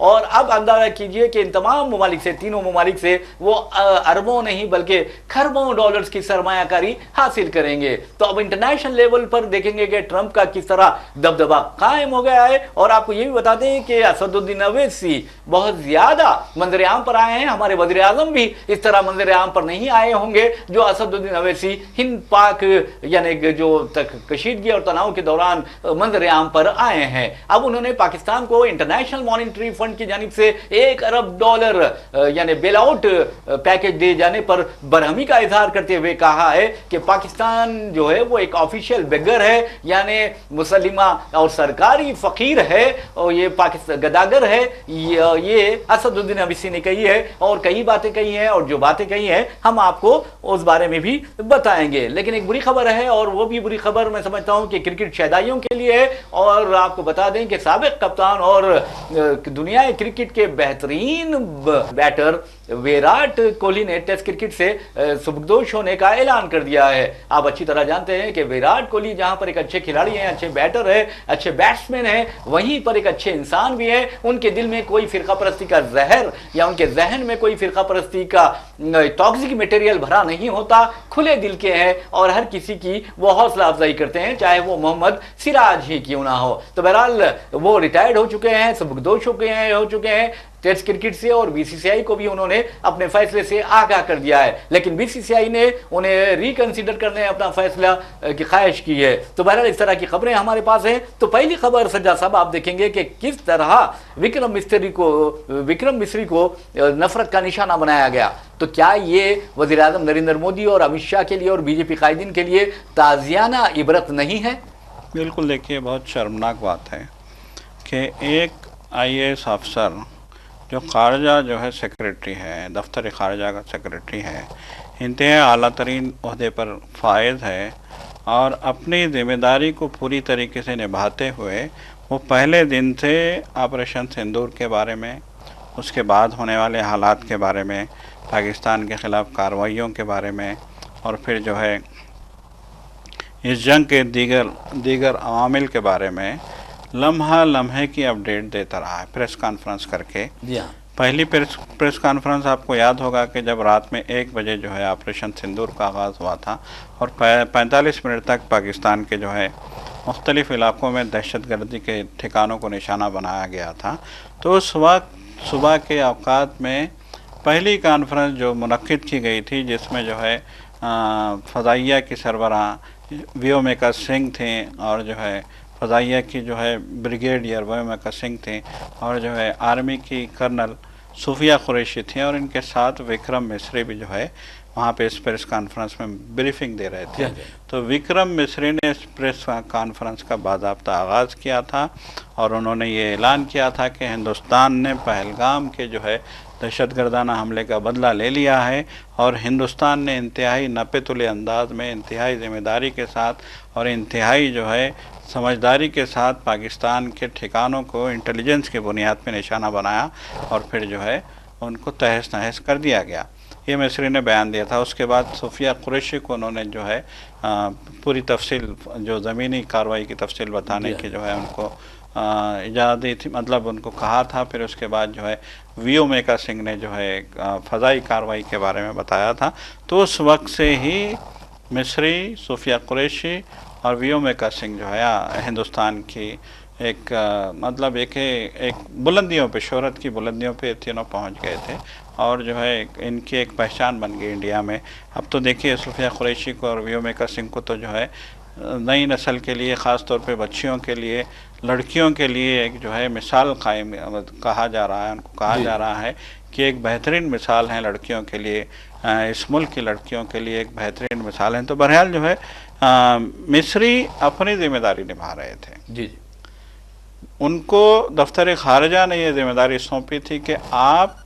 اور اب اندازہ کیجئے کہ ان تمام ممالک سے، تینوں ممالک سے وہ اربوں نہیں بلکہ کھربوں ڈالرز کی سرمایہ کاری حاصل کریں گے۔ تو اب انٹرنیشنل لیول پر دیکھیں گے کہ ٹرمپ کا کس طرح دبدبہ قائم ہو گیا ہے۔ اور آپ کو یہ بھی بتا دیں کہ اسد الدین اویسی بہت زیادہ منظر عام پر آئے ہیں، ہمارے وزیر اعظم بھی اس طرح منظر عام پر نہیں آئے ہوں گے جو اسد الدین اویسی ہند پاک یعنی جو کشیدگی اور تناؤ کے دوران منظر عام پر آئے ہیں۔ اب انہوں نے پاکستان کو انٹرنیشنل مانیٹری فنڈ کی جانب سے $1 ارب یعنی بیل آؤٹ پیکج دے جانے پر برہمی کا اظہار کرتے ہوئے کہا ہے کہ پاکستان جو ہے وہ ایک آفیشیل بیگر ہے، یعنی مسلمہ اور سرکاری فقیر ہے، اور یہ پاکستان گداگر ہے۔ یہ اسد الدین اویسی نے کہی ہے اور کئی باتیں کہی ہیں، اور جو باتیں کہی ہیں ہم آپ کو اس بارے میں بھی بتائیں گے۔ لیکن ایک بری خبر ہے، اور وہ بھی بری خبر میں سمجھتا ہوں کہ کرکٹ شیدائیوں کے لیے ہے، اور آپ کو بتا دیں کہ سابق کپتان اور دنیا کرکٹ کے بہترین بیٹر ویراٹ کوہلی نے ٹیسٹ کرکٹ سے سبکدوش ہونے کا اعلان کر دیا ہے۔ آپ اچھی طرح جانتے ہیں کہ ویراٹ کوہلی جہاں پر ایک اچھے کھلاڑی ہیں، اچھے بیٹر ہیں، اچھے بیٹسمین ہیں، وہیں پر ایک اچھے انسان بھی ہیں۔ ان کے دل میں کوئی فرقہ پرستی کا زہر یا ان کے ذہن میں کوئی فرقہ پرستی کا ٹاکسک میٹیریل بھرا نہیں ہوتا، کھلے دل کے ہیں اور ہر کسی کی وہ حوصلہ افزائی کرتے ہیں، چاہے وہ محمد سراج ہی کیوں نہ ہو۔ تو بہرحال وہ ریٹائرڈ ہو چکے ہیں، سبکدوش ہو چکے ہیں ٹیسٹ کرکٹ سے، اور بی سی سی آئی کو بھی انہوں نے اپنے فیصلے سے آگاہ کر دیا ہے، لیکن بی سی سی آئی نے انہیں ریکنسیڈر کرنے اپنا فیصلہ کی خواہش کی ہے۔ تو بہرحال اس طرح کی خبریں ہمارے پاس ہیں۔ تو پہلی خبر سجاد صاحب آپ دیکھیں گے کہ کس طرح وکرم مصری کو نفرت کا نشانہ بنایا گیا۔ تو کیا یہ وزیر اعظم نریندر مودی اور امت شاہ کے لیے اور بی جے پی قائدین کے لیے تعزیانہ عبرت نہیں ہے؟ بالکل، دیکھیے بہت شرمناک بات ہے کہ ایک آئی اے ایس افسر جو خارجہ جو ہے سیکریٹری ہے، دفتر خارجہ کا سیکریٹری ہے، انتہائی اعلیٰ ترین عہدے پر فائز ہے، اور اپنی ذمہ داری کو پوری طریقے سے نبھاتے ہوئے وہ پہلے دن سے آپریشن سندور کے بارے میں، اس کے بعد ہونے والے حالات کے بارے میں، پاکستان کے خلاف کارروائیوں کے بارے میں، اور پھر جو ہے اس جنگ کے دیگر عوامل کے بارے میں لمحہ لمحے کی اپڈیٹ دیتا رہا ہے پریس کانفرنس کر کے۔ پہلی پریس کانفرنس آپ کو یاد ہوگا کہ جب رات میں 1 بجے جو ہے آپریشن سندور کا آغاز ہوا تھا، اور 45 منٹ تک پاکستان کے جو ہے مختلف علاقوں میں دہشت گردی کے ٹھکانوں کو نشانہ بنایا گیا تھا۔ تو اس وقت صبح کے اوقات میں پہلی کانفرنس جو منعقد کی گئی تھی، جس میں جو ہے فضائیہ کی سربراہ ویومیکا سنگھ تھیں، اور جو ہے فضائیہ کی جو ہے بریگیڈیئر ویومیکا سنگھ تھیں، اور جو ہے آرمی کی کرنل صوفیہ قریشی تھیں، اور ان کے ساتھ وکرم مصری بھی جو ہے وہاں پہ اس پریس کانفرنس میں بریفنگ دے رہے تھے۔ تو وکرم مصری نے اس پریس کانفرنس کا باضابطہ آغاز کیا تھا، اور انہوں نے یہ اعلان کیا تھا کہ ہندوستان نے پہلگام کے جو ہے دہشت گردانہ حملے کا بدلہ لے لیا ہے، اور ہندوستان نے انتہائی نپے تلے انداز میں، انتہائی ذمہ داری کے ساتھ اور انتہائی جو ہے سمجھداری کے ساتھ پاکستان کے ٹھکانوں کو انٹیلیجنس کی بنیاد پہ نشانہ بنایا، اور پھر جو ہے ان کو تہس نہس کر دیا گیا۔ یہ مصری نے بیان دیا تھا۔ اس کے بعد صوفیہ قریشی کو انہوں نے جو ہے پوری تفصیل، جو زمینی کارروائی کی تفصیل بتانے کی جو ہے ان کو اجازت دی تھی، مطلب ان کو کہا تھا۔ پھر اس کے بعد جو ہے ویومیکا سنگھ نے جو ہے فضائی کارروائی کے بارے میں بتایا تھا۔ تو اس وقت سے ہی مصری، صوفیہ قریشی اور ویومیکا سنگھ جو ہے ہندوستان کی ایک مطلب ایک بلندیوں پہ، شہرت کی بلندیوں پہ تینوں پہنچ گئے تھے، اور جو ہے ان کی ایک پہچان بن گئی انڈیا میں۔ اب تو دیکھیے صوفیہ قریشی کو اور ویومیکا سنگھ کو تو جو ہے نئی نسل کے لیے، خاص طور پہ بچیوں کے لیے، لڑکیوں کے لیے ایک جو ہے مثال قائم کہا جا رہا ہے، ان کو کہا جا رہا ہے کہ ایک بہترین مثال ہیں لڑکیوں کے لیے، اس ملک کی لڑکیوں کے لیے ایک بہترین مثال ہیں۔ تو بہرحال جو ہے مصری اپنی ذمہ داری نبھا رہے تھے۔ جی ان کو دفتر خارجہ نے یہ ذمہ داری سونپی تھی کہ آپ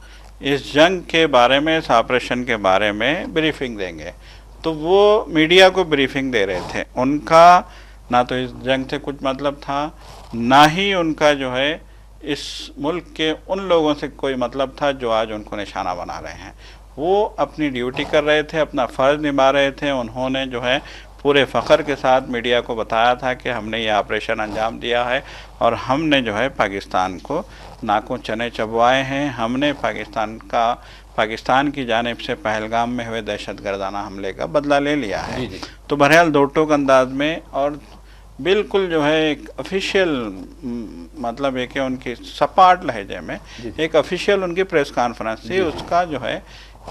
اس جنگ کے بارے میں، اس آپریشن کے بارے میں بریفنگ دیں گے۔ تو وہ میڈیا کو بریفنگ دے رہے تھے۔ ان کا نہ تو اس جنگ سے کچھ مطلب تھا، نہ ہی ان کا جو ہے اس ملک کے ان لوگوں سے کوئی مطلب تھا جو آج ان کو نشانہ بنا رہے ہیں۔ وہ اپنی ڈیوٹی کر رہے تھے، اپنا فرض نبھا رہے تھے۔ انہوں نے جو ہے پورے فخر کے ساتھ میڈیا کو بتایا تھا کہ ہم نے یہ آپریشن انجام دیا ہے، اور ہم نے جو ہے پاکستان کو ناکوں چنے چبوائے ہیں. ہم نے پاکستان کی جانب سے پہلگام میں ہوئے دہشت گردانہ حملے کا بدلہ لے لیا ہے. تو بہرحال دو ٹوک انداز میں اور بالکل جو ہے ایک افیشیل مطلب ہے کہ ان کی سپاٹ لہجے میں ایک افیشیل ان کی پریس کانفرنس تھی. اس کا جو ہے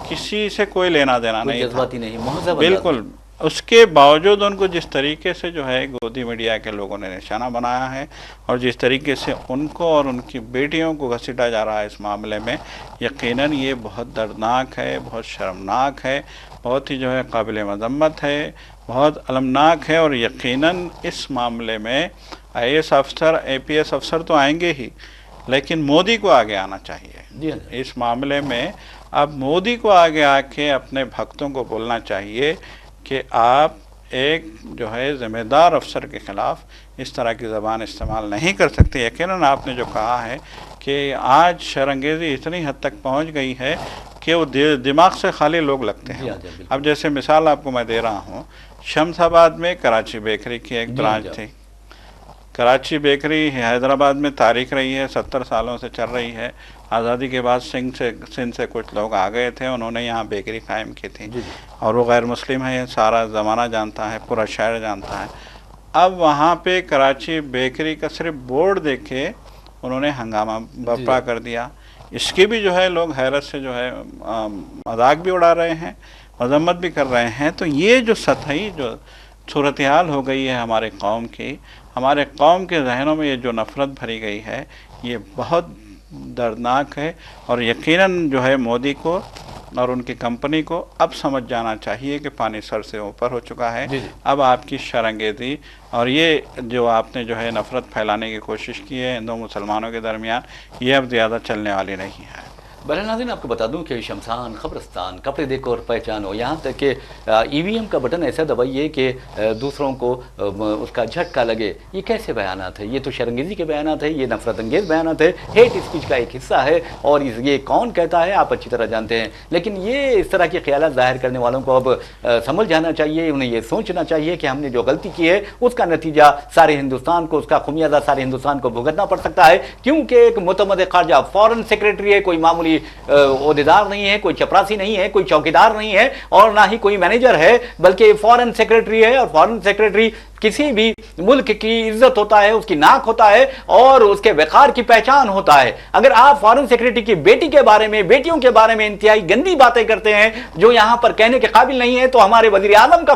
کسی سے کوئی لینا دینا نہیں تھا بالکل. اس کے باوجود ان کو جس طریقے سے جو ہے گودی میڈیا کے لوگوں نے نشانہ بنایا ہے اور جس طریقے سے ان کو اور ان کی بیٹیوں کو گھسیٹا جا رہا ہے اس معاملے میں، یقیناً یہ بہت دردناک ہے، بہت شرمناک ہے، بہت ہی جو ہے قابل مذمت ہے، بہت المناک ہے. اور یقیناً اس معاملے میں IAS افسر APS افسر تو آئیں گے ہی، لیکن مودی کو آگے آنا چاہیے اس معاملے میں. اب مودی کو آگے آ کے اپنے بھکتوں کو بولنا چاہیے کہ آپ ایک جو ہے ذمہ دار افسر کے خلاف اس طرح کی زبان استعمال نہیں کر سکتے. یقیناً آپ نے جو کہا ہے کہ آج شرانگیزی اتنی حد تک پہنچ گئی ہے کہ وہ دماغ سے خالی لوگ لگتے ہیں. اب جیسے مثال آپ کو میں دے رہا ہوں، شمس آباد میں کراچی بیکری کی ایک برانچ تھی. کراچی بیکری حیدرآباد میں تاریخ رہی ہے، 70 سالوں سے چل رہی ہے. آزادی کے بعد سندھ سے کچھ لوگ آ گئے تھے، انہوں نے یہاں بیکری قائم کی تھی اور وہ غیر مسلم ہے، سارا زمانہ جانتا ہے، پورا شہر جانتا ہے. اب وہاں پہ کراچی بیکری کا صرف بورڈ دیکھ کے انہوں نے ہنگامہ برپا کر دیا. اس کی بھی جو ہے لوگ حیرت سے جو ہے مذاق بھی اڑا رہے ہیں، مذمت بھی کر رہے ہیں. تو یہ جو سطحی جو صورتحال ہو گئی ہے ہمارے قوم کی، ہمارے قوم کے ذہنوں میں یہ جو نفرت بھری گئی ہے، یہ بہت دردناک ہے. اور یقیناً جو ہے مودی کو اور ان کی کمپنی کو اب سمجھ جانا چاہیے کہ پانی سر سے اوپر ہو چکا ہے. اب آپ کی شرانگیزی اور یہ جو آپ نے جو ہے نفرت پھیلانے کی کوشش کی ہے ہندو مسلمانوں کے درمیان، یہ اب زیادہ چلنے والی نہیں ہے. بہرحال ناظرین آپ کو بتا دوں کہ شمشان، قبرستان، کپڑے دیکھو اور پہچانو، یہاں تک کہ EVM کا بٹن ایسا دبائیے کہ دوسروں کو اس کا جھٹکا لگے. یہ کیسے بیانات ہیں؟ یہ تو شرمگیزی کے بیانات ہیں، یہ نفرت انگیز بیانات ہیں، ہیٹ اسپیچ کا ایک حصہ ہے. اور یہ کون کہتا ہے آپ اچھی طرح جانتے ہیں. لیکن یہ اس طرح کے خیالات ظاہر کرنے والوں کو اب سمجھ جانا چاہیے، انہیں یہ سوچنا چاہیے کہ ہم نے جو غلطی کی ہے اس کا نتیجہ سارے ہندوستان کو، اس کا خمیازہ سارے ہندوستان کو بھگتنا پڑ سکتا ہے. کیونکہ ایک متمد خارجہ فارن سیکریٹری ہے، کوئی معمولی عہدیدار نہیں ہے، کوئی چپراسی نہیں ہے، کوئی چوکیدار نہیں ہے، اور نہ ہی کوئی مینیجر ہے، بلکہ فارن سیکریٹری ہے. اور فارن سیکریٹری کسی بھی ملک کی عزت ہوتا ہے، اس کی ناک ہوتا ہے اور اس کے وقار کی پہچان ہوتا ہے. اگر آپ فارن سیکریٹری کی بیٹی کے بارے میں، بیٹیوں کے بارے میں انتہائی گندی باتیں کرتے ہیں جو یہاں پر کہنے کے قابل نہیں ہے، تو ہمارے وزیر اعظم کا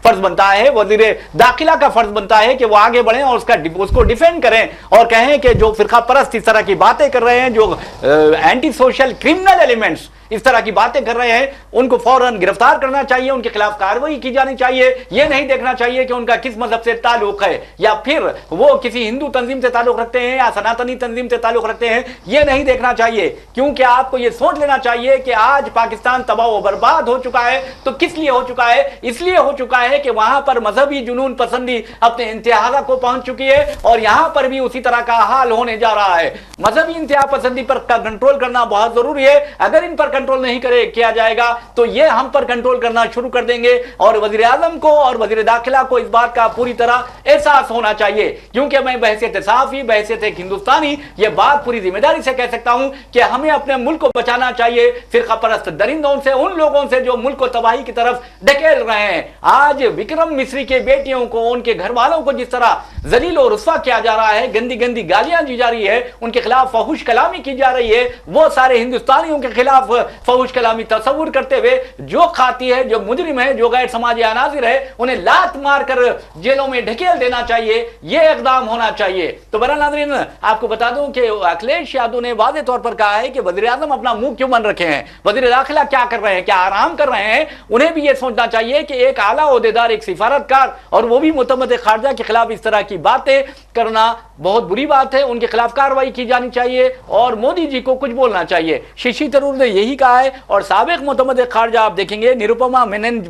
فرض بنتا ہے، وزیر داخلہ کا فرض بنتا ہے کہ وہ آگے بڑھیں اور اس کو ڈیفینڈ کریں اور کہیں کہ جو فرقہ پرست اس طرح کی باتیں کر رہے ہیں، جو اینٹی سوشل کرمنل ایلیمنٹس اس طرح کی باتیں کر رہے ہیں، ان کو فوراً گرفتار کرنا چاہیے، ان کے خلاف کارروائی کی جانی چاہیے. یہ نہیں دیکھنا چاہیے کہ ان کا کس مذہب سے تعلق ہے، یا پھر وہ کسی ہندو تنظیم سے تعلق رکھتے ہیں یا سناتنی تنظیم سے تعلق رکھتے ہیں. یہ نہیں دیکھنا چاہیے، کیونکہ آپ کو یہ سوچ لینا چاہیے کہ آج پاکستان تباہ و برباد ہو چکا ہے. تو کس لیے ہو چکا ہے؟ اس لیے ہو چکا ہے کہ وہاں پر مذہبی جنون پسندی اپنے انتہا کو پہنچ چکی ہے، اور یہاں پر بھی اسی طرح کا حال ہونے جا رہا ہے. مذہبی انتہا پسندی پر کنٹرول کرنا بہت ضروری ہے. اگر ان پر کنٹرول نہیں کیا جائے گا تو یہ ہم پر کنٹرول کرنا شروع کر دیں گے. اور وزیر اعظم کو اور وزیر داخلہ کو اس بات کا پوری طرح احساس ہونا چاہیے. کیونکہ میں بحیثیت صحافی، بحیثیت ایک ہندوستانی یہ بات پوری ذمہ داری سے کہہ سکتا ہوں کہ ہمیں اپنے ملک کو بچانا چاہیے فرقہ پرست درندوں سے، ان لوگوں سے جو ملک کو تباہی کی طرف ڈھکیل رہے ہیں. آج وکرم مصری کے بیٹیوں کو، ان کے گھر والوں کو جس طرح ذلیل و رسوا کیا جا رہا ہے، گندی گندی گالیاں دی جا رہی ہے، ان کے خلاف فحش کلامی کی جا رہی ہے، وہ سارے ہندوستانیوں کے خلاف فحش کلامی تصور کرتے ہوئے جو کھاتی ہے، جو مجرم ہے، جو غیر سماجی عناصر ہے، انہیں لات مار کر جیلوں میں ڈھکیل دینا چاہیے. یہ اقدام ہونا چاہیے. تو برحال ناظرین آپ کو بتا دوں کہ اکھلیش یادو نے واضح طور پر کہا ہے کہ وزیر اعظم اپنا منہ کیوں بند رکھے ہیں، وزیر داخلہ کیا کر رہے ہیں، کیا آرام کر رہے ہیں. انہیں بھی یہ سوچنا چاہیے کہ ایک اعلیٰ عہدیدار، ایک سفارتکار، اور وہ بھی متمد خارجہ کے خلاف اس طرح کی باتیں کرنا بہت بری بات ہے. ان کے خلاف کارروائی کی جانی چاہیے اور مودی جی کو کچھ بولنا چاہیے. ششی تھرور نے یہی کہا ہے, اور سابق متمدد خارجہ آپ دیکھیں گے نروپما مینن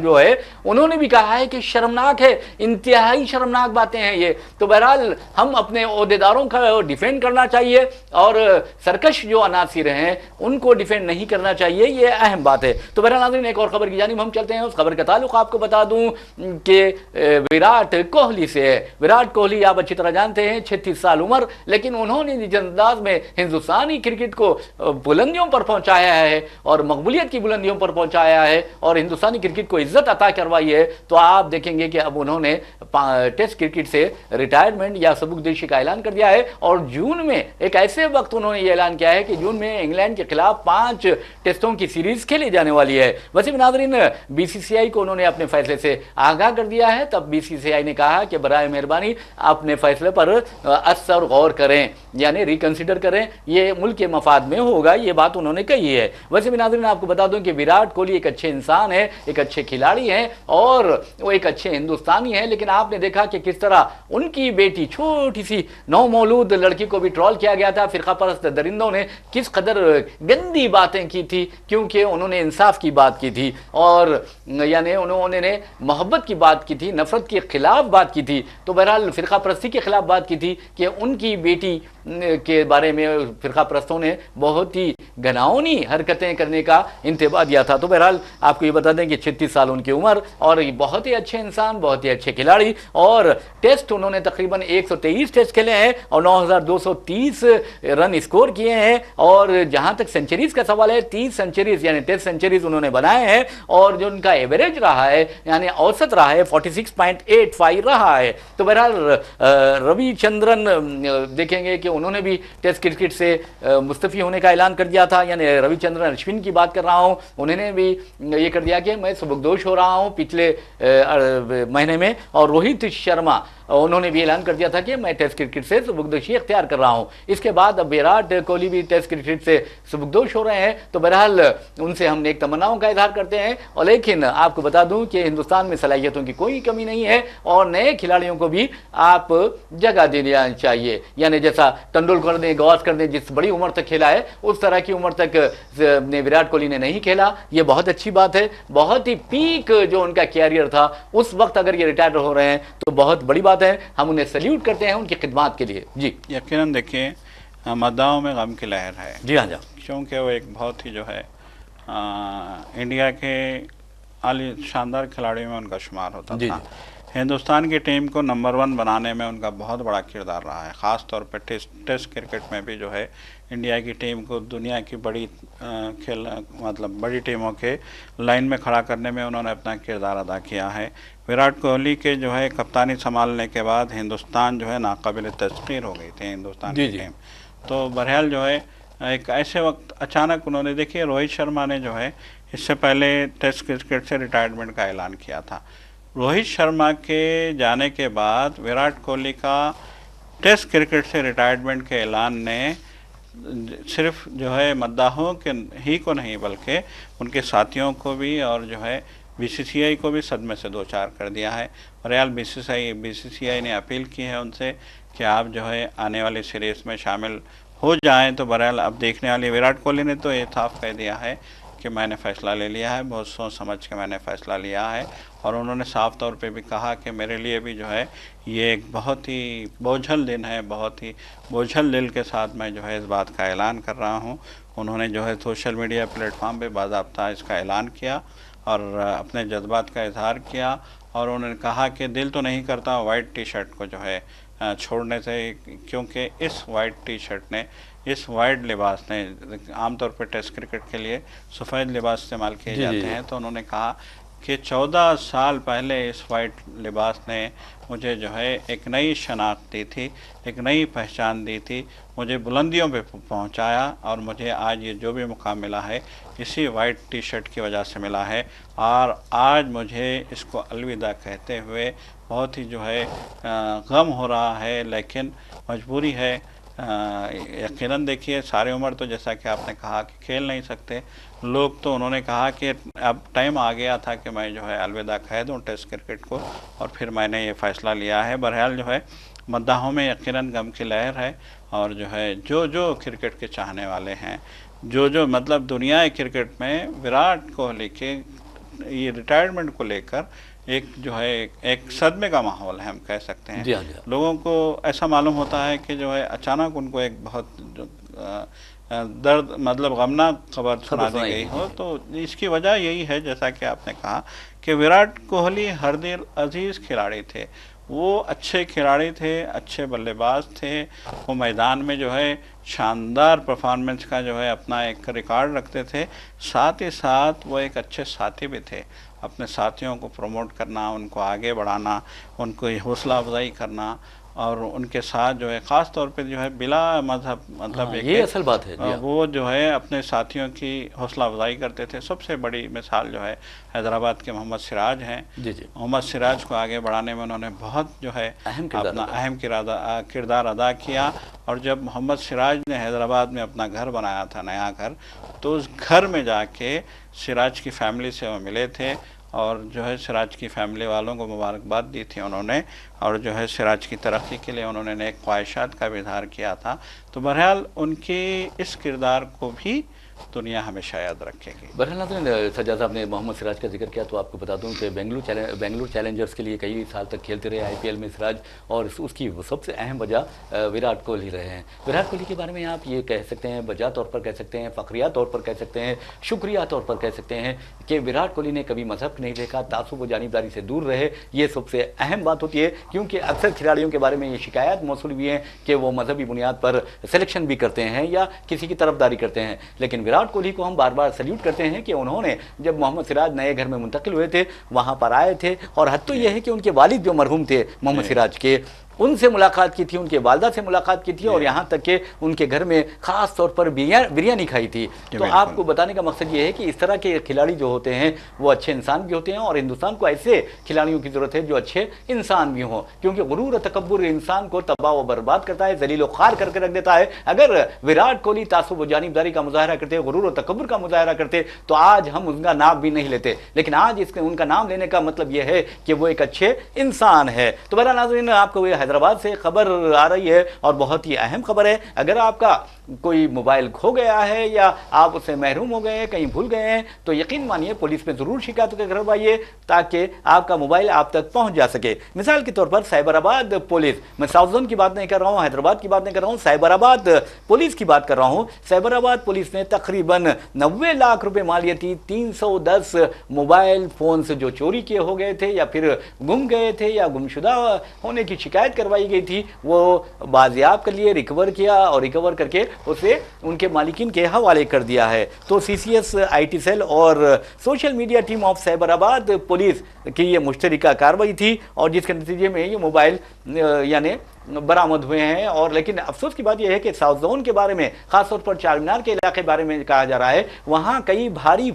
جو ہے انہوں نے بھی کہا ہے کہ شرمناک ہے, انتہائی شرمناک باتیں ہیں یہ. تو بہرحال ہم اپنے عہدیداروں کا ڈیفینڈ کرنا چاہیے اور سرکش جو عناصر ہیں ان کو ڈیفینڈ نہیں کرنا چاہیے, یہ اہم بات ہے. تو بہرحال ناظرین ایک اور خبر کی جانب ہم چلتے ہیں. اس خبر کا تعلق آپ کو بتا دوں کہ وراٹ کوہلی سے ہے. وراٹ کوہلی آپ اچھی طرح جانتے ہیں 36 سال عمر, لیکن انہوں نے جس انداز میں ہندوستانی کرکٹ کو بلندیوں پر پہنچایا ہے اور مقبولیت کی بلندیوں پر پہنچایا ہے اور ہندوستانی کرکٹ کو عزت عطا کروائی ہے, تو آپ دیکھیں گے کہ اب انہوں نے ٹیسٹ کرکٹ سے ریٹائرمنٹ یا سبکدوشی کا اعلان کر دیا ہے. اور جون میں ایک ایسے وقت انہوں نے یہ اعلان کیا ہے کہ جون میں انگلینڈ کے خلاف 5 ٹیسٹوں کی سیریز کھیلی جانے والی ہے. ویسے بھی ناظرین بی سی سی آئی کو انہوں نے اپنے فیصلے سے آگاہ کر دیا ہے. تب بی سی سی آئی نے کہا کہ برائے مہربانی اپنے فیصلے پر اثر غور کریں, یعنی ریکنسیڈر کریں, یہ ملک کے مفاد میں ہوگا, یہ بات انہوں نے کہی ہے. ویسے بھی ناظرین آپ کو بتا دوں کہ وراٹ کوہلی ایک اچھے انسان ہے, ایک اچھے کھلاڑی ہیں اور وہ ایک اچھے ہندوستانی ہیں, لیکن آپ نے دیکھا کہ کس طرح ان کی بیٹی چھوٹی سی نومولود لڑکی کو بھی ٹرول کیا گیا تھا. فرقہ پرست درندوں نے کس قدر گندی باتیں کی تھی, کیونکہ انہوں نے انصاف کی بات کی تھی اور یعنی انہوں نے محبت کی بات کی تھی, نفرت کے خلاف بات کی تھی. تو بہرحال فرقہ پرستی کے خلاف بات کی تھی کہ ان کی بیٹی کے بارے میں فرقہ پرستوں نے بہت ہی گھناؤنی حرکتیں کرنے کا انتباہ دیا تھا. تو بہرحال آپ کو یہ بتا دیں کہ 36 سال ان کی عمر اور بہت ہی اچھے انسان, بہت ہی اچھے کھلاڑی, اور ٹیسٹ انہوں نے تقریباً 123 ٹیسٹ کھیلے ہیں اور 9230 رن اسکور کیے ہیں. اور جہاں تک سینچریز کا سوال ہے 30 سینچریز یعنی ٹیسٹ سینچریز انہوں نے بنائے ہیں, اور جو ان کا ایوریج رہا ہے یعنی اوسط رہا ہے 46.85 رہا ہے. تو بہرحال روی چندرن دیکھیں گے کہ انہوں نے بھی ٹیسٹ کرکٹ سے مستعفی ہونے کا اعلان کر دیا تھا, یعنی روی چندرن اشون کی بات کر رہا ہوں, انہوں نے بھی یہ کر دیا کہ میں سبکدوش ہو رہا ہوں پچھلے مہینے میں. اور روہت شرما انہوں نے بھی اعلان کر دیا تھا کہ میں ٹیسٹ کرکٹ سے سبکدوشی اختیار کر رہا ہوں. اس کے بعد اب وراٹ کوہلی بھی ٹیسٹ کرکٹ سے سبکدوش ہو رہے ہیں. تو بہرحال ان سے ہم نیک تمناؤں کا اظہار کرتے ہیں, اور لیکن آپ کو بتا دوں کہ ہندوستان میں صلاحیتوں کی کوئی کمی نہیں ہے اور نئے کھلاڑیوں کو بھی آپ جگہ دینا چاہیے. یعنی جیسا ٹنڈولکر نے, گواسکر نے جس بڑی عمر تک کھیلا ہے اس طرح کی عمر تک وراٹ کوہلی نے نہیں کھیلا, یہ بہت اچھی بات ہے. بہت ہی پیک جو ان کا کیریئر تھا اس وقت اگر یہ ریٹائر ہو رہے ہیں تو بہت بڑی بات ہے, ہم انہیں سیلیوٹ کرتے ہیں ان کی خدمات کے لیے. جی یقیناً دیکھیے مداحوں میں غم کی لہر ہے. جی ہاں جی, کیونکہ وہ ایک بہت ہی جو ہے انڈیا کے عالی شاندار کھلاڑیوں میں ان کا شمار ہوتا تھا. ہندوستان کی ٹیم کو نمبر 1 بنانے میں ان کا بہت بڑا کردار رہا ہے. خاص طور پہ ٹیسٹ کرکٹ میں بھی جو ہے انڈیا کی ٹیم کو دنیا کی بڑی بڑی ٹیموں کے لائن میں کھڑا کرنے میں انہوں نے اپنا کردار ادا کیا ہے. وراٹ کوہلی کے جو ہے کپتانی سنبھالنے کے بعد ہندوستان جو ہے ناقابل تسخیر ہو گئی تھی ہندوستان کی ٹیم. تو بہرحال جو ہے ایک ایسے وقت اچانک انہوں نے دیکھیے روہت شرما نے جو ہے اس سے پہلے ٹیسٹ کرکٹ سے ریٹائرمنٹ کا اعلان کیا تھا. روہت شرما کے جانے کے بعد وراٹ کوہلی کا ٹیسٹ کرکٹ سے ریٹائرمنٹ کے اعلان نے صرف جو ہے مداحوں کے ہی کو نہیں بلکہ ان کے ساتھیوں کو بھی اور جو ہے بی سی سی آئی کو بھی صدمے سے دو چار کر دیا ہے. بہرحال بی سی سی آئی نے اپیل کی ہے ان سے کہ آپ جو ہے آنے والی سیریز میں شامل ہو جائیں. تو بہرحال اب دیکھنے والی وراٹ کوہلی نے تو یہ صاف کہہ دیا ہے کہ میں نے فیصلہ لے لیا ہے, بہت سوچ سمجھ کے میں نے فیصلہ لیا ہے. اور انہوں نے صاف طور پہ بھی کہا کہ میرے لیے بھی جو ہے یہ ایک بہت ہی بوجھل دن ہے, بہت ہی بوجھل دل کے ساتھ میں جو ہے اس بات کا اعلان کر رہا ہوں. انہوں نے جو ہے سوشل میڈیا پلیٹ فارم پہ باضابطہ اس کا اعلان کیا اور اپنے جذبات کا اظہار کیا, اور انہوں نے کہا کہ دل تو نہیں کرتا وائٹ ٹی شرٹ کو جو ہے چھوڑنے سے, کیونکہ اس وائٹ ٹی شرٹ نے, اس وائٹ لباس نے, عام طور پہ ٹیسٹ کرکٹ کے لیے سفید لباس استعمال کیے جاتے ہیں, تو انہوں نے کہا کہ 14 سال پہلے اس وائٹ لباس نے مجھے جو ہے ایک نئی شناخت دی تھی, ایک نئی پہچان دی تھی, مجھے بلندیوں پہ پہنچایا, اور مجھے آج یہ جو بھی مقام ملا ہے اسی وائٹ ٹی شرٹ کی وجہ سے ملا ہے. اور آج مجھے اس کو الوداع کہتے ہوئے بہت ہی جو ہے غم ہو رہا ہے, لیکن مجبوری ہے. یقیناً دیکھیے سارے عمر تو جیسا کہ آپ نے کہا کہ کھیل نہیں سکتے لوگ, تو انہوں نے کہا کہ اب ٹائم آ گیا تھا کہ میں جو ہے الوداع کہہ دوں ٹیسٹ کرکٹ کو, اور پھر میں نے یہ فیصلہ لیا ہے. بہرحال جو ہے مداحوں میں یقیناً غم کی لہر ہے, اور جو ہے جو کرکٹ کے چاہنے والے ہیں جو مطلب دنیا کرکٹ میں وراٹ کوہلی کے یہ ریٹائرمنٹ کو لے کر ایک جو ہے ایک صدمے کا ماحول ہے، ہم کہہ سکتے ہیں۔ جی ہاں، جی ہاں۔ لوگوں کو ایسا معلوم ہوتا ہے کہ جو ہے اچانک ان کو ایک بہت درد مطلب غمناک خبر سنا دی گئی ہو، تو اس کی وجہ یہی ہے جیسا کہ آپ نے کہا کہ وراٹ کوہلی ہر دل عزیز کھلاڑی تھے، وہ اچھے کھلاڑی تھے، اچھے بلے باز تھے، وہ میدان میں جو ہے شاندار پرفارمنس کا جو ہے اپنا ایک ریکارڈ رکھتے تھے، ساتھ ہی ساتھ وہ ایک اچھے ساتھی بھی تھے، اپنے ساتھیوں کو پروموٹ کرنا، ان کو آگے بڑھانا، ان کو حوصلہ افزائی کرنا، اور ان کے ساتھ جو ہے خاص طور پہ جو ہے بلا مذہب مطلب یہ اصل بات ہے۔ وہ جو ہے اپنے ساتھیوں کی حوصلہ افزائی کرتے تھے۔ سب سے بڑی مثال جو ہے حیدرآباد کے محمد سراج ہیں۔ جی جی، محمد سراج کو آگے بڑھانے میں انہوں نے بہت جو ہے اپنا اہم کردار ادا کیا، اور جب محمد سراج نے حیدرآباد میں اپنا گھر بنایا تھا، نیا گھر، تو اس گھر میں جا کے سراج کی فیملی سے وہ ملے تھے، اور جو ہے سراج کی فیملی والوں کو مبارکباد دی تھی انہوں نے، اور جو ہے سراج کی ترقی کے لیے انہوں نے نیک خواہشات کا بھی اظہار کیا تھا۔ تو بہرحال ان کی اس کردار کو بھی دنیا ہمیشہ یاد رکھے گی۔ بہرحال ناظرین، سجاد صاحب نے محمد سراج کا ذکر کیا تو آپ کو بتا دوں کہ بنگلور چیلنجرز کے لیے کئی سال تک کھیلتے رہے آئی پی ایل میں سراج، اور اس کی سب سے اہم وجہ وراٹ کوہلی رہے ہیں۔ وراٹ کوہلی کے بارے میں آپ یہ کہہ سکتے ہیں، بجا طور پر کہہ سکتے ہیں، فخریہ طور پر کہہ سکتے ہیں، شکریہ طور پر کہہ سکتے ہیں کہ وراٹ کوہلی نے کبھی مذہب نہیں دیکھا، تعصب و جانبداری سے دور رہے۔ یہ سب سے اہم بات ہوتی ہے، کیونکہ اکثر کھلاڑیوں کے بارے میں یہ شکایات موصول ہوئی ہیں کہ وہ مذہبی بنیاد پر سلیکشن بھی کرتے ہیں یا کسی کی طرفداری کرتے ہیں، لیکن وراٹ کوہلی کو ہم بار بار سلیوٹ کرتے ہیں کہ انہوں نے جب محمد سراج نئے گھر میں منتقل ہوئے تھے وہاں پر آئے تھے، اور حد تو یہ ہے کہ ان کے والد جو مرحوم تھے محمد سراج کے، ان سے ملاقات کی تھی، ان کے والدہ سے ملاقات کی تھی، اور یہاں تک کہ ان کے گھر میں خاص طور پر بریانی کھائی تھی۔ تو آپ کو بتانے کا مقصد یہ ہے کہ اس طرح کے کھلاڑی جو ہوتے ہیں وہ اچھے انسان بھی ہوتے ہیں، اور ہندوستان کو ایسے کھلاڑیوں کی ضرورت ہے جو اچھے انسان بھی ہوں، کیونکہ غرور و تکبر انسان کو تباہ و برباد کرتا ہے، ذلیل و خوار کر کے رکھ دیتا ہے۔ اگر وراٹ کوہلی تعصب و جانبداری کا مظاہرہ کرتے، غرور و تکبر کا مظاہرہ کرتے، تو آج ہم ان کا نام بھی نہیں لیتے، لیکن آج ان کا نام لینے کا مطلب یہ ہے کہ وہ ایک اچھے انسان ہے۔ تو بہرحال ناظرین، آپ کو حیدرآباد سے خبر آ رہی ہے، اور بہت ہی اہم خبر ہے۔ اگر آپ کا کوئی موبائل کھو گیا ہے یا آپ اسے محروم ہو گئے ہیں، کہیں بھول گئے ہیں، تو یقین مانیے پولیس میں ضرور شکایت کروائیے تاکہ آپ کا موبائل آپ تک پہنچ جا سکے۔ مثال کے طور پر سائبر آباد پولیس، میں ساؤتھ زون کی بات نہیں کر رہا ہوں، حیدرآباد کی بات نہیں کر رہا ہوں، سائبر آباد پولیس کی بات کر رہا ہوں۔ سائبر آباد پولیس نے تقریباً 90 لاکھ روپے مالیتی 310 موبائل فونز جو چوری کیے ہو گئے تھے یا پھر گم گئے تھے یا گمشدہ ہونے کی شکایت کروائی گئی تھی، وہ بازیاب کر لیے، ریکور کیا، اور ریکور کر کے اسے ان کے مالکین کے حوالے کر دیا ہے۔ تو C C S I T cell اور social media team of Cyberabad police کی یہ مشترکہ کارروائی تھی، اور جس کے نتیجے میں یہ موبائل یعنی برآمد ہوئے ہیں۔ اور لیکن افسوس کی بات یہ ہے کہ ساؤتھ زون کے بارے میں، خاص طور پر چار مینار کے علاقے بارے میں کہا جا رہا ہے، وہاں کئی بھاری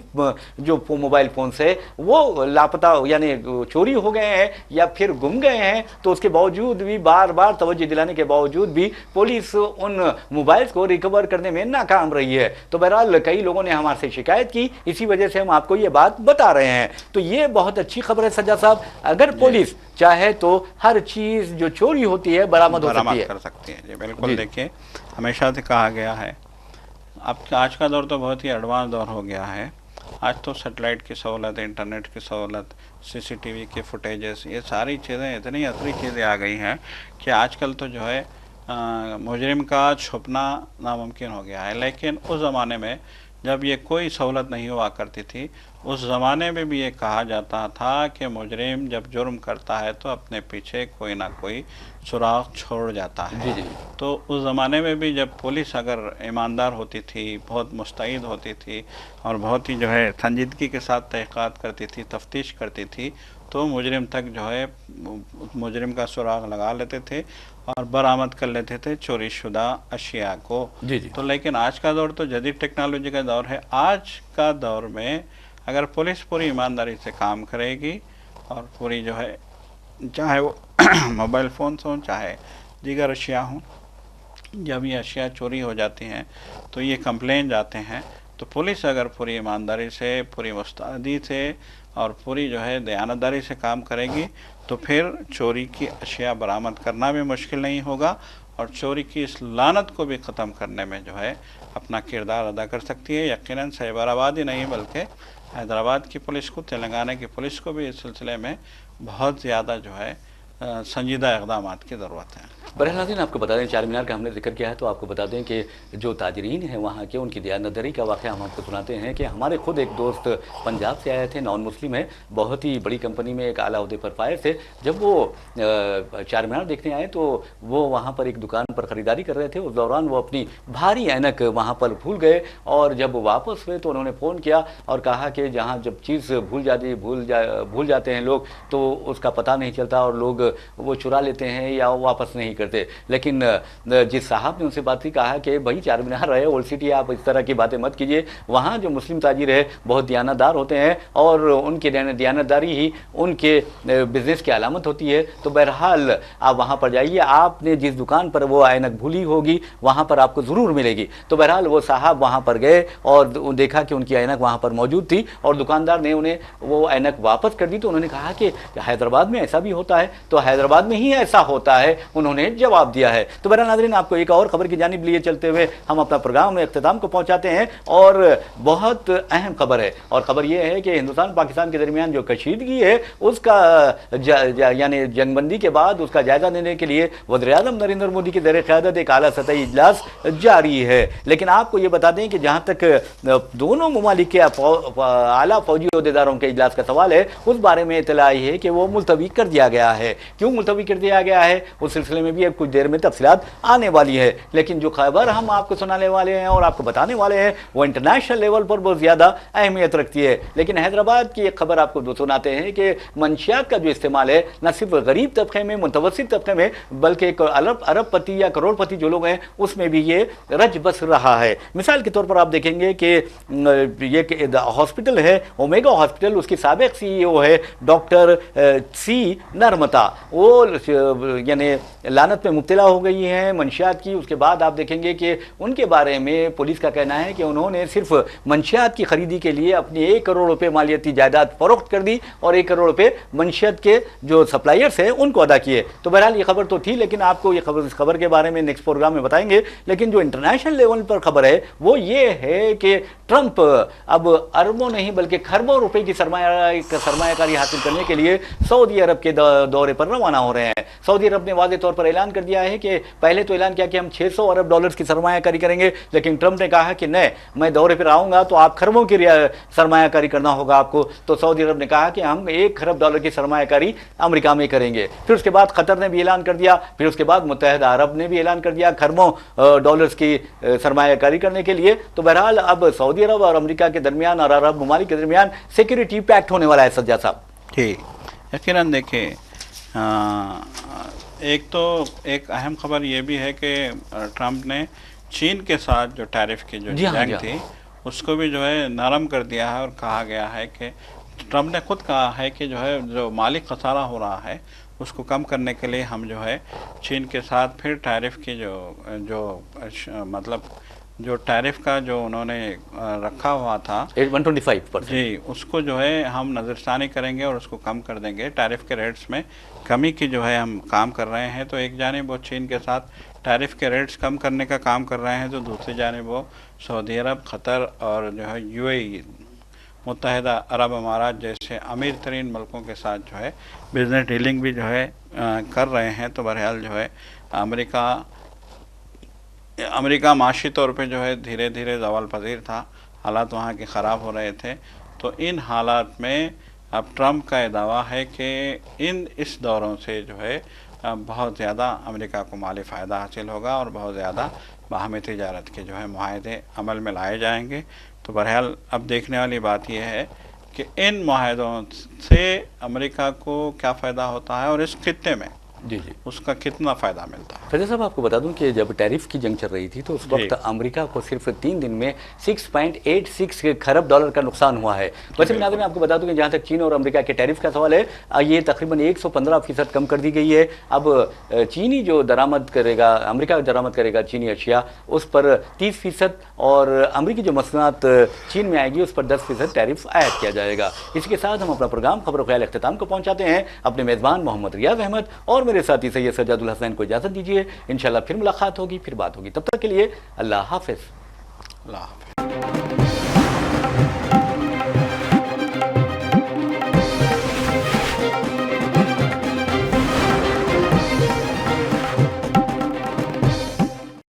جو موبائل فونز ہیں وہ لاپتہ یعنی چوری ہو گئے ہیں یا پھر گم گئے ہیں۔ تو اس کے باوجود بھی بار بار توجہ دلانے کے باوجود بھی پولیس ان موبائلز کو ریکور کرنے میں ناکام رہی ہے۔ تو بہرحال کئی لوگوں نے ہمارے سے شکایت کی، اسی وجہ سے ہم آپ کو یہ بات بتا رہے ہیں۔ تو یہ بہت اچھی خبر ہے سجاد صاحب، اگر پولیس چاہے تو ہر چیز جو چوری ہوتی ہے برآمد کر سکتی ہے۔ جی بالکل، دیکھیے ہمیشہ سے کہا گیا ہے، اب آج کا دور تو بہت ہی ایڈوانس دور ہو گیا ہے۔ آج تو سیٹلائٹ کی سہولت، انٹرنیٹ کی سہولت، سی سی ٹی وی کے فوٹیجز، یہ ساری چیزیں اتنی اثری چیزیں آ گئی ہیں کہ آج کل تو جو ہے مجرم کا چھپنا ناممکن ہو گیا ہے۔ لیکن اس زمانے میں جب یہ کوئی سہولت نہیں ہوا کرتی تھی، اس زمانے میں بھی یہ کہا جاتا تھا کہ مجرم جب جرم کرتا ہے تو اپنے پیچھے کوئی نہ کوئی سراغ چھوڑ جاتا ہے۔ تو اس زمانے میں بھی جب پولیس اگر ایماندار ہوتی تھی، بہت مستعد ہوتی تھی، اور بہت ہی جو ہے سنجیدگی کے ساتھ تحقیقات کرتی تھی، تفتیش کرتی تھی، تو مجرم تک جو ہے مجرم کا سراغ لگا لیتے تھے اور برآمد کر لیتے تھے چوری شدہ اشیاء کو۔ تو لیکن آج کا دور تو جدید ٹیکنالوجی کا دور ہے۔ آج کا دور میں اگر پولیس پوری ایمانداری سے کام کرے گی، اور پوری جو ہے چاہے وہ موبائل فونس ہوں، چاہے دیگر اشیاء ہوں، جب یہ اشیاء چوری ہو جاتی ہیں تو یہ کمپلین جاتے ہیں، تو پولیس اگر پوری ایمانداری سے، پوری مستعدی سے اور پوری جو ہے دیانتداری سے کام کرے گی تو پھر چوری کی اشیاء برآمد کرنا بھی مشکل نہیں ہوگا، اور چوری کی اس لعنت کو بھی ختم کرنے میں جو ہے اپنا کردار ادا کر سکتی ہے. یقیناً سائبر آباد ہی نہیں بلکہ حیدرآباد کی پولیس کو، تلنگانہ کی پولیس کو بھی اس سلسلے میں بہت زیادہ جو ہے سنجیدہ اقدامات کی ضرورت ہے. برحال ناظرین، آپ کو بتا دیں چار مینار کا ہم نے ذکر کیا ہے تو آپ کو بتا دیں کہ جو تاجرین ہیں وہاں کے، ان کی دیانتداری کا واقعہ ہم آپ کو سناتے ہیں کہ ہمارے خود ایک دوست پنجاب سے آئے تھے، نان مسلم ہے، بہت ہی بڑی کمپنی میں ایک اعلیٰ عہدے پر فائز تھے. جب وہ چار مینار دیکھنے آئے تو وہ وہاں پر ایک دکان پر خریداری کر رہے تھے. اس دوران وہ اپنی بھاری اینک وہاں پر بھول گئے اور جب واپس ہوئے تو انہوں نے فون کیا اور کہا کہ جہاں جب چیز بھول جاتے ہیں لوگ تو اس کا پتہ نہیں چلتا اور لوگ وہ چرا لیتے ہیں یا واپس نہیں کرتے. لیکن جس صاحب نے ان سے بات کی، کہا کہ بھائی چار مینار رہے اولڈ سٹی، آپ اس طرح کی باتیں مت کیجیے. وہاں جو مسلم تاجر ہے بہت دیانتدار ہوتے ہیں اور ان کی دیانتداری ہی ان کے بزنس کی علامت ہوتی ہے. تو بہرحال آپ وہاں پر جائیے، آپ نے جس دکان پر وہ اینک بھولی ہوگی وہاں پر آپ کو ضرور ملے گی. تو بہرحال وہ صاحب وہاں پر گئے اور دیکھا کہ ان کی اینک وہاں پر موجود تھی اور دکاندار نے انہیں وہ اینک واپس کر دی. تو انہوں نے کہا کہ حیدرآباد میں ایسا بھی ہوتا ہے؟ تو حیدرآباد میں ہی ایسا ہوتا ہے، انہوں نے جواب دیا ہے. تو بہرحال ناظرین، آپ کو ایک اور خبر کی جانب لیے چلتے ہوئے ہم اپنا پروگرام میں اختتام کو پہنچاتے ہیں اور بہت اہم خبر ہے. اور خبر یہ ہے کہ ہندوستان پاکستان کے درمیان جو کشیدگی ہے اس کا یعنی جنگ بندی کے بعد اس کا جائزہ لینے کے لیے وزیر اعظم نریندر مودی کی زیر قیادت ایک اعلیٰ سطحی اجلاس جاری ہے. لیکن آپ کو یہ بتا دیں کہ جہاں تک دونوں ممالک کے اعلیٰ فوجی عہدیداروں کے اجلاس کا سوال ہے، اس بارے میں اطلاع آئی ہے کہ وہ ملتوی کر دیا گیا ہے. کیوں ملتوی کر دیا گیا ہے اس سلسلے میں بھی اب کچھ دیر میں تفصیلات آنے والی ہے. لیکن جو خبر ہم آپ کو سنانے والے ہیں اور آپ کو بتانے والے ہیں وہ انٹرنیشنل لیول پر بہت زیادہ اہمیت رکھتی ہے. لیکن حیدرآباد کی ایک خبر آپ کو سناتے ہیں کہ منشیات کا جو استعمال ہے نہ صرف غریب طبقے میں، متوسط طبقے میں، بلکہ ارب پتی یا کروڑ پتی جو لوگ ہیں اس میں بھی یہ رج بس رہا ہے. مثال کے طور پر آپ دیکھیں گے کہ یہ ہاسپٹل ہے اومیگا ہاسپٹل، اس کی سابق سی ای او ہے ڈاکٹر سی نرمتا. وہ یعنی لعنت میں مبتلا ہو گئی ہیں منشیات کی. اس کے بعد آپ دیکھیں گے کہ ان کے بارے میں پولیس کا کہنا ہے کہ انہوں نے صرف منشیات کی خریدی کے لیے اپنی 1 کروڑ روپے مالیاتی جائیداد فروخت کر دی اور 1 کروڑ روپے منشیات کے جو سپلائرز ہیں ان کو ادا کیے. تو بہرحال یہ خبر تو تھی، لیکن آپ کو یہ اس خبر کے بارے میں نیکسٹ پروگرام میں بتائیں گے. لیکن جو انٹرنیشنل لیول پر خبر ہے وہ یہ ہے کہ ٹرمپ اب اربوں نہیں بلکہ کھربوں روپے کی سرمایہ کاری حاصل کرنے کے لیے سعودی عرب کے دورے پر روانہ ہو رہے ہیں. سعودی عرب نے واضح طور پر اعلان کر دیا ہے کہ پہلے تو اعلان کیا کہ ہم 600 ارب ڈالرز کی سرمایہ کاری کریں گے، لیکن ٹرمپ نے کہا کہ نہیں، میں دورے پر آؤں گا تو آپ کھربوں کی سرمایہ کاری کرنا ہوگا آپ کو. تو سعودی عرب نے کہا کہ ہم 1 کھرب ڈالر کی سرمایہ کاری امریکہ میں کریں گے. پھر اس کے بعد قطر نے بھی اعلان کر دیا، پھر اس کے بعد متحدہ عرب نے بھی اعلان کر دیا کھربوں ڈالرز کی سرمایہ کاری کرنے کے لیے. تو بہرحال اب سعودی عرب اور امریکہ کے درمیان اور عرب ممالک کے درمیان سیکورٹی پیکٹ ہونے والا ہے. سجاد صاحب جی یقیناً دیکھیں، ایک اہم خبر یہ بھی ہے کہ ٹرمپ نے چین کے ساتھ جو ٹیرف کی جو جنگ تھی اس کو بھی جو ہے نرم کر دیا ہے اور کہا گیا ہے کہ ٹرمپ نے خود کہا ہے کہ جو مالی خسارہ ہو رہا ہے اس کو کم کرنے کے لیے ہم جو ہے چین کے ساتھ پھر ٹیرف کی جو مطلب جو ٹیرف کا جو انہوں نے رکھا ہوا تھا 125%، جی اس کو جو ہے ہم نظر ثانی کریں گے اور اس کو کم کر دیں گے. ٹیرف کے ریٹس میں کمی کی جو ہے ہم کام کر رہے ہیں. تو ایک جانب وہ چین کے ساتھ ٹیرف کے ریٹس کم کرنے کا کام کر رہے ہیں، تو دوسری جانب وہ سعودی عرب، قطر اور جو ہے یو اے ای متحدہ عرب امارات جیسے امیر ترین ملکوں کے ساتھ جو ہے بزنس ڈیلنگ بھی جو ہے کر رہے ہیں. تو بہرحال جو ہے امریکہ معاشی طور پہ جو ہے دھیرے دھیرے زوال پذیر تھا، حالات وہاں کے خراب ہو رہے تھے. تو ان حالات میں اب ٹرمپ کا یہ دعویٰ ہے کہ اس دوروں سے جو ہے بہت زیادہ امریکہ کو مالی فائدہ حاصل ہوگا اور بہت زیادہ باہمی تجارت کے جو ہے معاہدے عمل میں لائے جائیں گے. تو بہرحال اب دیکھنے والی بات یہ ہے کہ ان معاہدوں سے امریکہ کو کیا فائدہ ہوتا ہے اور اس خطے میں جی اس کا کتنا فائدہ ملتا ہے. فیضا صاحب آپ کو بتا دوں کہ جب ٹیرف کی جنگ چل رہی تھی تو اس وقت امریکہ کو صرف 3 دن میں 6.86 کھرب ڈالر کا نقصان ہوا ہے. ویسے ناظرین میں آپ کو بتا دوں کہ جہاں تک چین اور امریکہ کے ٹیرف کا سوال ہے یہ تقریباً 115% کم کر دی گئی ہے. اب چینی جو درآمد کرے گا، امریکہ درآمد کرے گا چینی اشیاء، اس پر 30% اور امریکی جو مصنوعات چین میں آئے گی اس پر 10% ٹیرف عائد کیا جائے گا. اسی کے ساتھ ہم اپنا پروگرام خبر و خیال اختتام کو پہنچاتے ہیں. اپنے میزبان محمد ریاض احمد اور میرے ساتھی سید سجاد الحسین کو اجازت دیجیے، انشاءاللہ پھر ملاقات ہوگی، پھر بات ہوگی، تب تک کے لیے اللہ حافظ۔ اللہ حافظ۔